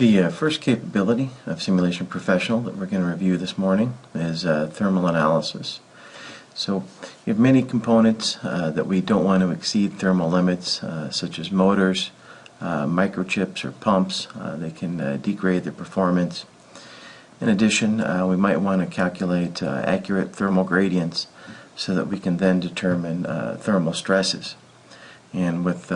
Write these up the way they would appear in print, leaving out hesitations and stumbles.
The first capability of Simulation Professional that we're going to review this morning is thermal analysis. So we have many components that we don't want to exceed thermal limits, such as motors, microchips or pumps. They can degrade their performance. In addition, we might want to calculate accurate thermal gradients so that we can then determine thermal stresses. And with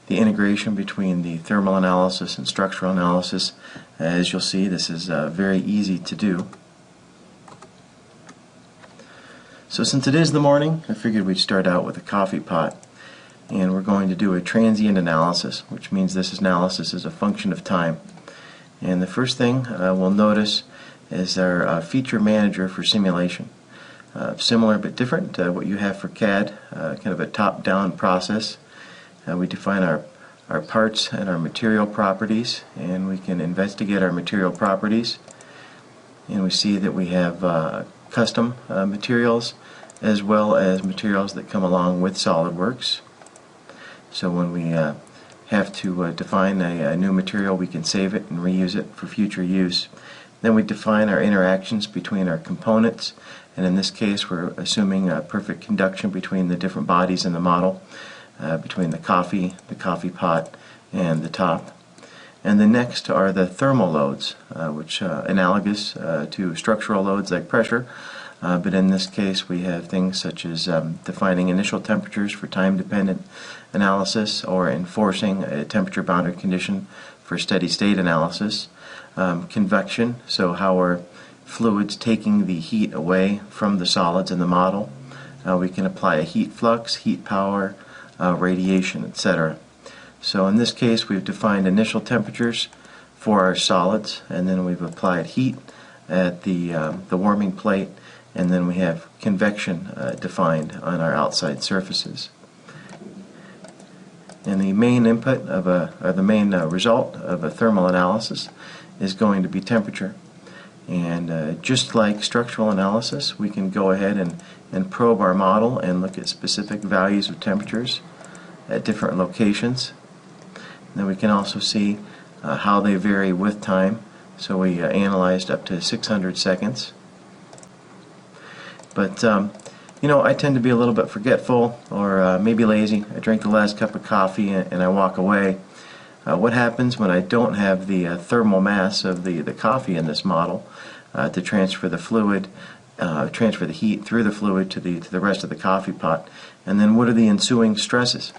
the integration between the thermal analysis and structural analysis, as you'll see, this is very easy to do. So since it is the morning, I figured we'd start out with a coffee pot, and we're going to do a transient analysis, which means this analysis is a function of time. And the first thing we'll notice is our feature manager for simulation. Similar but different to what you have for CAD, kind of a top-down process. We define our parts and our material properties, and we can investigate our material properties, and we see that we have custom materials as well as materials that come along with SolidWorks. So when we have to define a new material, we can save it and reuse it for future use. Then we define our interactions between our components, and in this case we're assuming perfect conduction between the different bodies in the model, between the coffee pot, and the top. And the next are the thermal loads, which analogous to structural loads like pressure, but in this case we have things such as defining initial temperatures for time-dependent analysis, or enforcing a temperature boundary condition for steady-state analysis. Convection, so how are fluids taking the heat away from the solids in the model. We can apply a heat flux, heat power, radiation, etc. So in this case we've defined initial temperatures for our solids, and then we've applied heat at the warming plate, and then we have convection defined on our outside surfaces. And the main input of the main result of a thermal analysis is going to be temperature. And just like structural analysis, we can go ahead and probe our model and look at specific values of temperatures at different locations. And then we can also see how they vary with time. So we analyzed up to 600 seconds. But you know, I tend to be a little bit forgetful, or maybe lazy. I drink the last cup of coffee and I walk away. What happens when I don't have the thermal mass of the coffee in this model to transfer the fluid, transfer the heat through the fluid to the rest of the coffee pot? And then what are the ensuing stresses?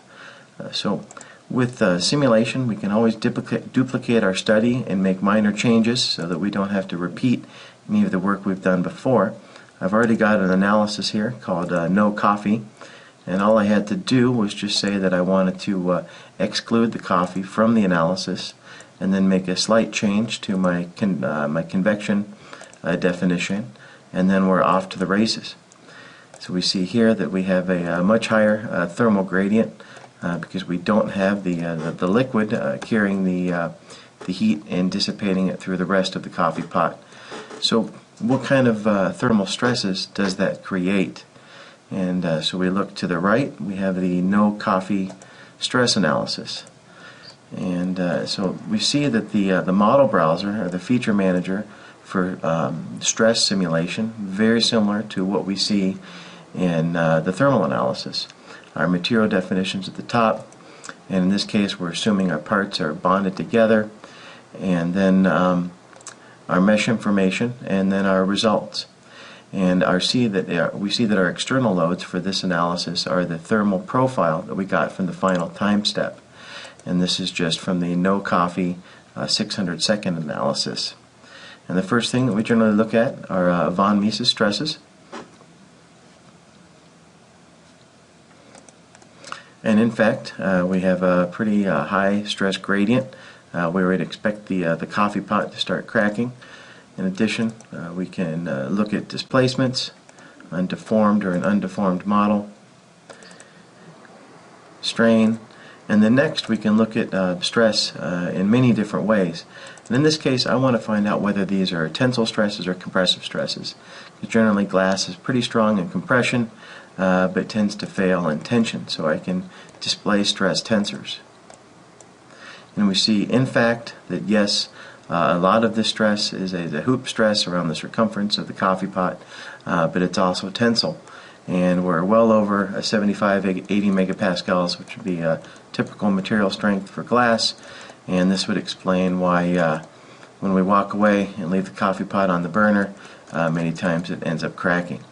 So with simulation, we can always duplicate our study and make minor changes so that we don't have to repeat any of the work we've done before. I've already got an analysis here called no coffee, and all I had to do was just say that I wanted to exclude the coffee from the analysis, and then make a slight change to my convection definition, and then we're off to the races. So we see here that we have a much higher thermal gradient because we don't have the liquid carrying the heat and dissipating it through the rest of the coffee pot. So what kind of thermal stresses does that create? And so we look to the right, we have the no coffee stress analysis. And so we see that the model browser, or the feature manager for stress simulation, very similar to what we see in the thermal analysis. Our material definitions at the top, and in this case we're assuming our parts are bonded together, and then our mesh information, and then our results. And we see that our external loads for this analysis are the thermal profile that we got from the final time step. And this is just from the no coffee 600 second analysis. And the first thing that we generally look at are von Mises stresses. And in fact, we have a pretty high stress gradient. We would expect the coffee pot to start cracking. In addition, we can look at displacements, undeformed or an undeformed model, strain, and then next we can look at stress in many different ways. And in this case, I want to find out whether these are tensile stresses or compressive stresses. Because generally glass is pretty strong in compression, but tends to fail in tension, so I can display stress tensors. And we see, in fact, that yes, A lot of this stress is a hoop stress around the circumference of the coffee pot, but it's also tensile. And we're well over a 75, 80 megapascals, which would be a typical material strength for glass. And this would explain why when we walk away and leave the coffee pot on the burner, many times it ends up cracking.